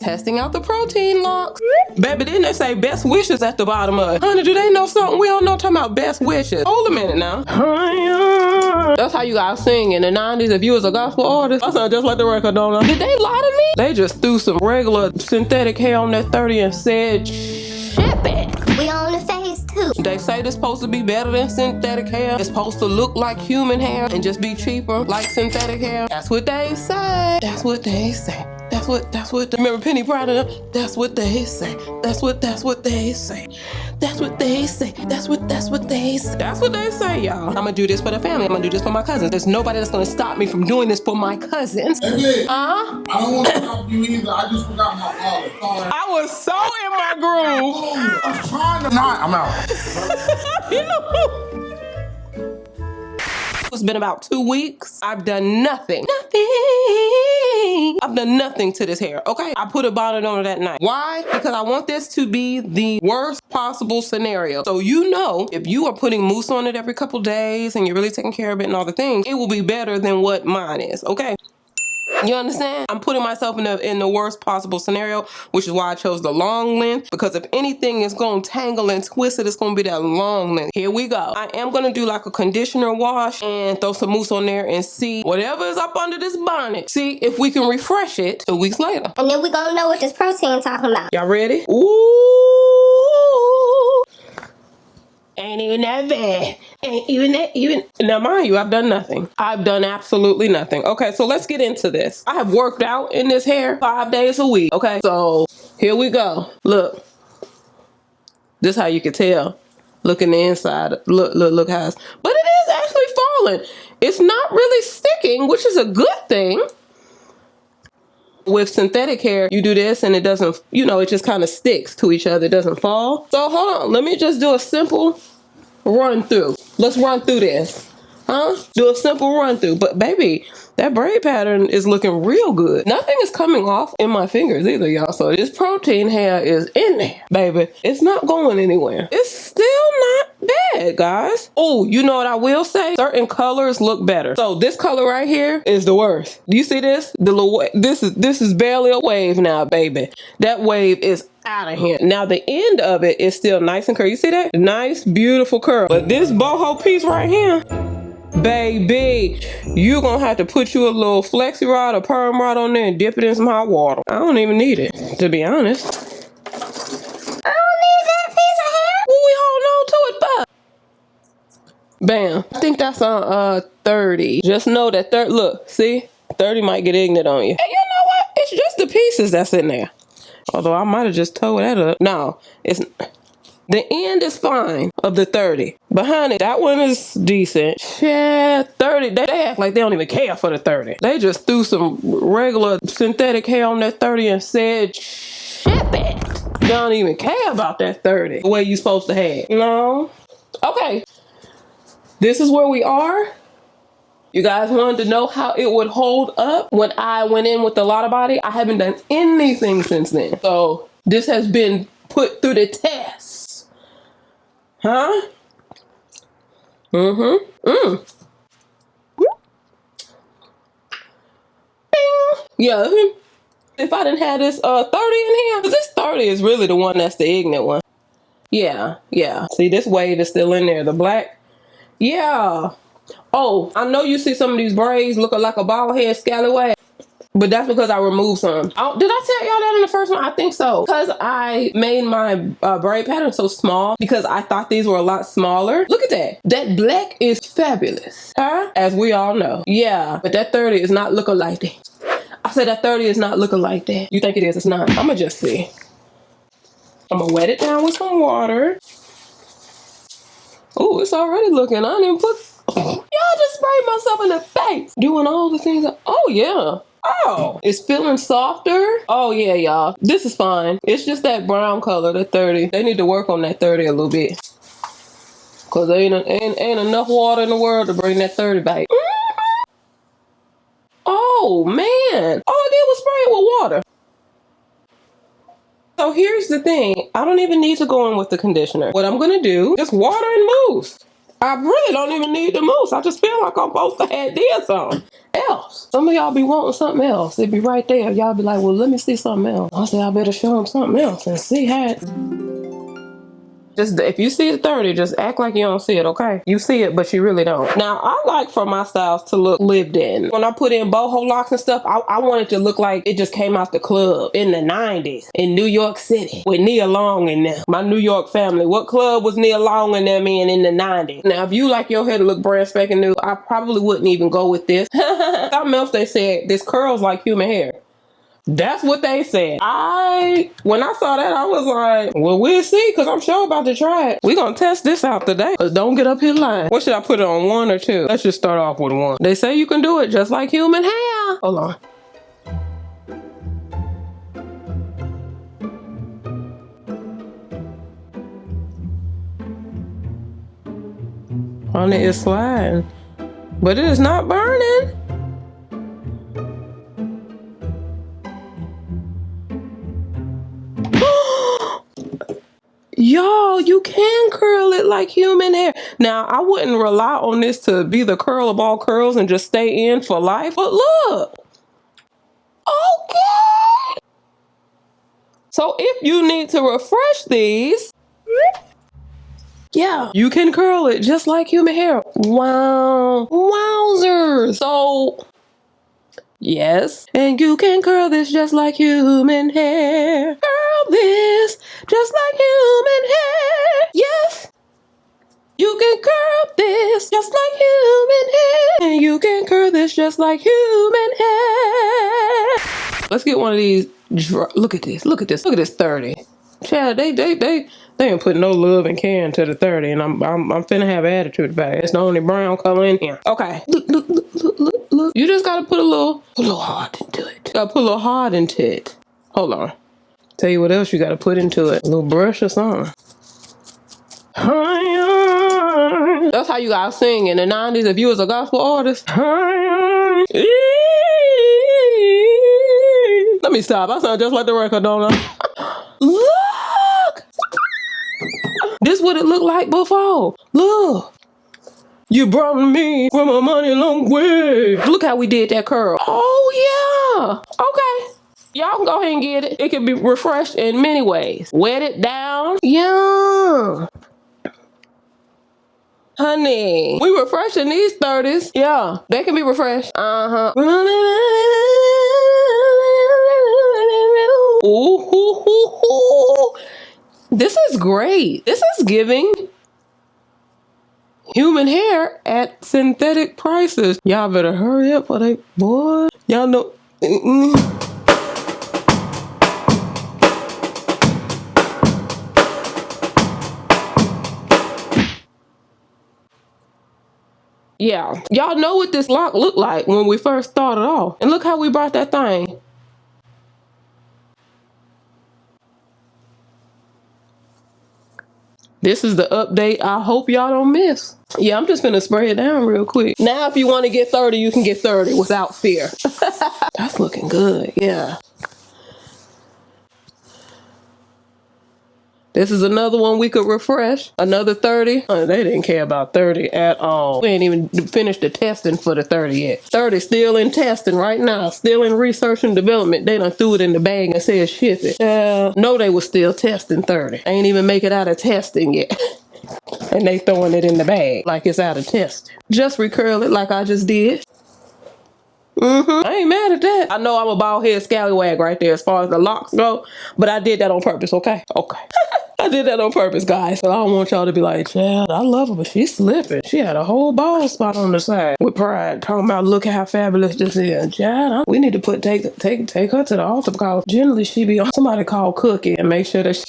Testing out the protein locks. Baby, didn't they say best wishes at the bottom of it? Honey, do they know something we don't know talking about best wishes? Hold a minute now. That's how you guys sing in the 90s if you was a gospel artist. I sound just like the record, don't I? Did they lie to me? They just threw some regular synthetic hair on that 30 and said, ship it. We on the phase 2. They say it's supposed to be better than synthetic hair. It's supposed to look like human hair and just be cheaper like synthetic hair. That's what they say. That's what they say. Remember Penny Prada? That's what they say. That's what they say. That's what they say. That's what they say. That's what they say, y'all. I'm gonna do this for the family. I'm gonna do this for my cousins. There's nobody that's gonna stop me from doing this for my cousins. Hey, I don't want to stop you either. I just forgot my wallet. Sorry. I was so in my groove. Oh, I'm trying to not. I'm out. It's been about 2 weeks. I've done nothing. I've done nothing to this hair, okay? I put a bonnet on it that night. Why? Because I want this to be the worst possible scenario. So you know, if you are putting mousse on it every couple days and you're really taking care of it and all the things, it will be better than what mine is, okay? You understand? I'm putting myself in the worst possible scenario, which is why I chose the long length, because if anything is going to tangle and twist it, it's going to be that long length. Here we go. I am going to do like a conditioner wash and throw some mousse on there and see whatever is up under this bonnet. See if we can refresh it 2 weeks later. And then we gonna know what this protein talking about. Y'all ready? Ooh. Ain't even that bad. Ain't even that even. Now, mind you, I've done nothing. I've done absolutely nothing. Okay, so let's get into this. I have worked out in this hair 5 days a week. Okay, so here we go. Look. This is how you can tell. Look in the inside. Look how it's. But it is actually falling. It's not really sticking, which is a good thing. With synthetic hair, you do this and it doesn't, you know, it just kind of sticks to each other. It doesn't fall. So hold on. Let me just do a simple run through. Let's run through this. Do a simple run through. But baby, that braid pattern is looking real good. Nothing is coming off in my fingers either, y'all. So this protein hair is in there, baby. It's not going anywhere. It's still not bad, guys. Oh, you know what I will say? Certain colors look better. So this color right here is the worst. Do you see this? This is barely a wave now, baby. That wave is out of here. Now the end of it is still nice and curly. You see that? Nice, beautiful curl. But this boho piece right here, baby, you're gonna have to put you a little flexi rod or perm rod on there and dip it in some hot water. I don't even need it, to be honest. I don't need that piece of hair. What we holding on to it for? Bam. I think that's on 30. Just know that look, see? 30 might get ignorant on you. And you know what? It's just the pieces that's in there. Although I might have just towed that up. No, it's the end is fine of the 30. Behind it, that one is decent. Yeah, 30. They act like they don't even care for the 30. They just threw some regular synthetic hair on that 30 and said, ship it. They don't even care about that 30 the way you're supposed to have. No. Okay. This is where we are. You guys wanted to know how it would hold up when I went in with the Lotta Body. I haven't done anything since then. So this has been put through the test. Huh? Bing. Yeah. If I didn't have this 30 in here, because this 30 is really the one that's the ignorant one. Yeah. See, this wave is still in there. The black. Yeah. Oh, I know you see some of these braids looking like a bald head scallywag, but that's because I removed some. Oh, did I tell y'all that in the first one? I think so. Because I made my braid pattern so small because I thought these were a lot smaller. Look at that. That black is fabulous, huh? As we all know. Yeah, but that 30 is not looking like that. I said that 30 is not looking like that. You think it is? It's not. I'm going to just see. I'm going to wet it down with some water. Oh, it's already looking. I didn't even put... Y'all just sprayed myself in the face. Doing all the things. Oh, yeah. Oh, it's feeling softer. Oh, yeah, y'all. This is fine. It's just that brown color, the 30. They need to work on that 30 a little bit. Because there ain't enough water in the world to bring that 30 back. Oh, man. All I did was spray it with water. So here's the thing. I don't even need to go in with the conditioner. What I'm going to do is water and mousse. I really don't even need the mousse. I just feel like I'm supposed to have this on. else. Some of y'all be wanting something else. It be right there. Y'all be like, well, let me see something else. I say, I better show them something else and see how it... Just if you see it 30, just act like you don't see it, okay? You see it, but you really don't. Now, I like for my styles to look lived in. When I put in boho locks and stuff, I want it to look like it just came out the club in the 90s in New York City with Nia Long and them. My New York family. What club was Nia Long and them in the 90s? Now, if you like your hair to look brand spanking new, I probably wouldn't even go with this. Something else they said, this curls like human hair. That's what they said. When I saw that, I was like, well, we'll see, because I'm sure about to try it. We're going to test this out today, because don't get up here lying. What should I put it on, 1 or 2? Let's just start off with 1. They say you can do it just like human hair. Hold on. Honey, it's sliding, but it is not burning. Y'all, you can curl it like human hair. Now, I wouldn't rely on this to be the curl of all curls and just stay in for life. But look. Okay. So if you need to refresh these, yeah, you can curl it just like human hair. Wow. Wowzers. So... yes, and you can curl this just like human hair. Curl this just like human hair. Yes, you can curl this just like human hair. And you can curl this just like human hair. Let's get one of these. Look at this. Look at this. Look at this 30. Chad, they ain't putting no love and care into the 30, and I'm finna have attitude about it. It's the only brown color in here. Okay. Look. You just gotta put a little heart into it. You gotta put a little heart into it. Hold on. Tell you what else you gotta put into it. A little brush or something. That's how you gotta sing in the 90s if you was a gospel artist. Let me stop. I sound just like the record, don't I? Look! This what it looked like before. Look. You brought me from a money long way. Look how we did that curl. Oh, yeah. Okay. Y'all can go ahead and get it. It can be refreshed in many ways. Wet it down. Yeah. Honey, we refreshing these 30s. Yeah, they can be refreshed. Uh-huh. Ooh. This is great. This is giving human hair at synthetic prices. Y'all better hurry up for they boy. Y'all know. Yeah, y'all know what this lock looked like when we first started off. And look how we brought that thing. This is the update I hope y'all don't miss. Yeah, I'm just gonna spray it down real quick. Now, if you want to get 30, you can get 30 without fear. That's looking good, yeah. This is another one we could refresh. Another 30. Oh, they didn't care about 30 at all. We ain't even finished the testing for the 30 yet. 30 still in testing right now. Still in research and development. They done threw it in the bag and said ship it. No, they was still testing 30. Ain't even make it out of testing yet. And they throwing it in the bag like it's out of testing. Just recurl it like I just did. I ain't mad at that. I know I'm a bald head scallywag right there as far as the locks go, but I did that on purpose, okay? Okay. I did that on purpose, guys. So I don't want y'all to be like, Chad, I love her, but she's slipping. She had a whole bald spot on the side with pride, talking about, look at how fabulous this is. Chad, we need to take her to the altar because generally she be on somebody called Cookie and make sure that she...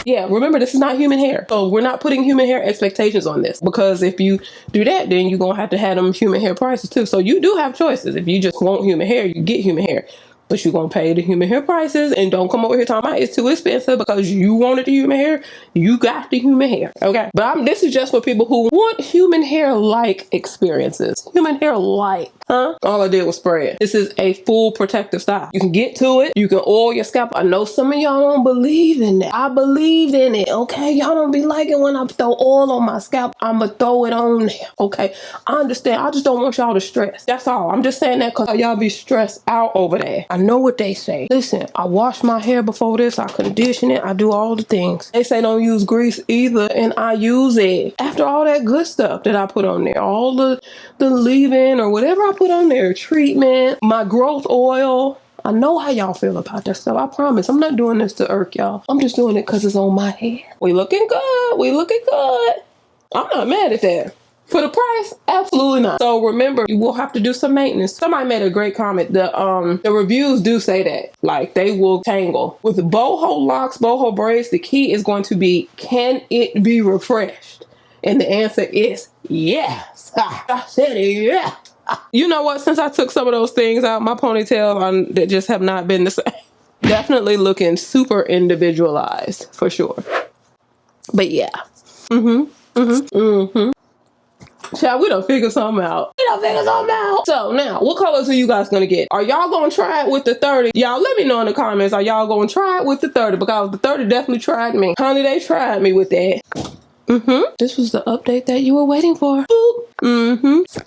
Yeah, remember, this is not human hair. So we're not putting human hair expectations on this, because if you do that, then you're going to have them human hair prices too. So you do have choices. If you just want human hair, you get human hair. but you're gonna pay the human hair prices, and don't come over here talking about it's too expensive because you wanted the human hair. You got the human hair, okay? But this is just for people who want human hair like experiences. Human hair like, huh? All I did was spray it. This is a full protective style. You can get to it. You can oil your scalp. I know some of y'all don't believe in that. I believe in it, okay? Y'all don't be liking when I throw oil on my scalp. I'ma throw it on there, okay? I understand. I just don't want y'all to stress. That's all. I'm just saying that because y'all be stressed out over that. I know what they say. Listen, I wash my hair before this. I condition it. I do all the things. They say don't use grease either, and I use it. After all that good stuff that I put on there, all the leave-in or whatever I put on there, treatment, my growth oil. I know how y'all feel about that stuff. I promise. I'm not doing this to irk y'all. I'm just doing it because it's on my hair. We looking good. We looking good. I'm not mad at that. For the price, absolutely not. So remember, you will have to do some maintenance. Somebody made a great comment. The reviews do say that, like, they will tangle. With Boho Locs, Boho Braids, the key is going to be, can it be refreshed? And the answer is yes. I said it, yeah. You know what? Since I took some of those things out, my ponytail that just have not been the same. Definitely looking super individualized for sure. But yeah. Child, we done figure something out. So now, what colors are you guys gonna get? Are y'all gonna try it with the 30? Y'all let me know in the comments. Are y'all gonna try it with the 30? Because the 30 definitely tried me. Honey, they tried me with that. This was the update that you were waiting for. Boop.